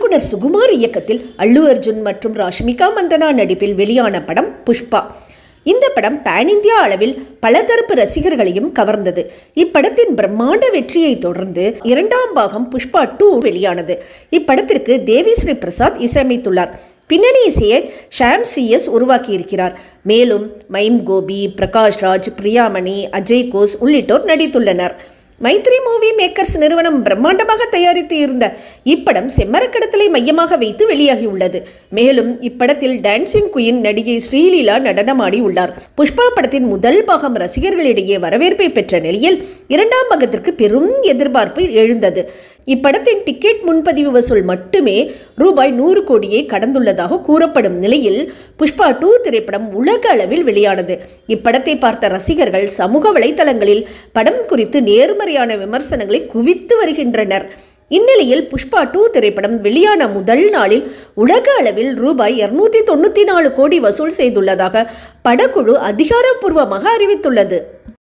இயக்குனர் சுகுமார் இயக்கத்தில் அல்லு அர்ஜுன் மற்றும் ராஷ்மிகா மந்தனா நடிப்பில் வெளியான படம் புஷ்பா. இந்த படம் பேன் இந்தியா அளவில் பலதரப்பு ரசிகர்களையும் கவர்ந்தது. இப்படத்தின் பிரம்மாண்ட வெற்றியை தொடர்ந்து இரண்டாம் பாகம் புஷ்பா 2 வெளியானது. இப்படத்திற்கு தேவி ஸ்ரீ பிரசாத் இசையமைத்துள்ளார். பின்னணி இசையை ஷாம் CS உருவாக்கியிருக்கிறார். மேலும் மைம் கோபி, பிரகாஷ் ராஜ், பிரியாமணி, அஜய் கோஸ் உள்ளிட்டோர் நடித்துள்ளனர். மைத்ரி மூவி மேக்கர்ஸ் நிறுவனம் பிரம்மாண்டமாக தயாரித்து இருந்த இப்படம் செம்மரக்கடத்தலை மையமாக வைத்து வெளியாகியுள்ளது. மேலும் இப்படத்தில் டான்சிங் குயின் நடிகை ஸ்ரீலீலா நடனமாடி உள்ளார். புஷ்பா படத்தின் முதல் பாகம் ரசிகர்களிடையே வரவேற்பை பெற்ற நிலையில் இரண்டாம் பாகத்திற்கு பெரும் எதிர்பார்ப்பு எழுந்தது. இப்படத்தின் டிக்கெட் முன்பதிவு வசூல் மட்டுமே ரூபாய் 100 கோடியை கடந்துள்ளதாக கூறப்படும் நிலையில் புஷ்பா 2 திரைப்படம் உலக அளவில் வெளியானது. இப்படத்தை பார்த்த ரசிகர்கள் சமூக வலைதளங்களில் படம் குறித்து நேர்மறையான விமர்சனங்களை குவித்து வருகின்றனர். இந்நிலையில் புஷ்பா 2 திரைப்படம் வெளியான முதல் நாளில் உலக அளவில் ரூபாய் 294 கோடி வசூல் செய்துள்ளதாக படக்குழு அதிகாரப்பூர்வமாக அறிவித்துள்ளது.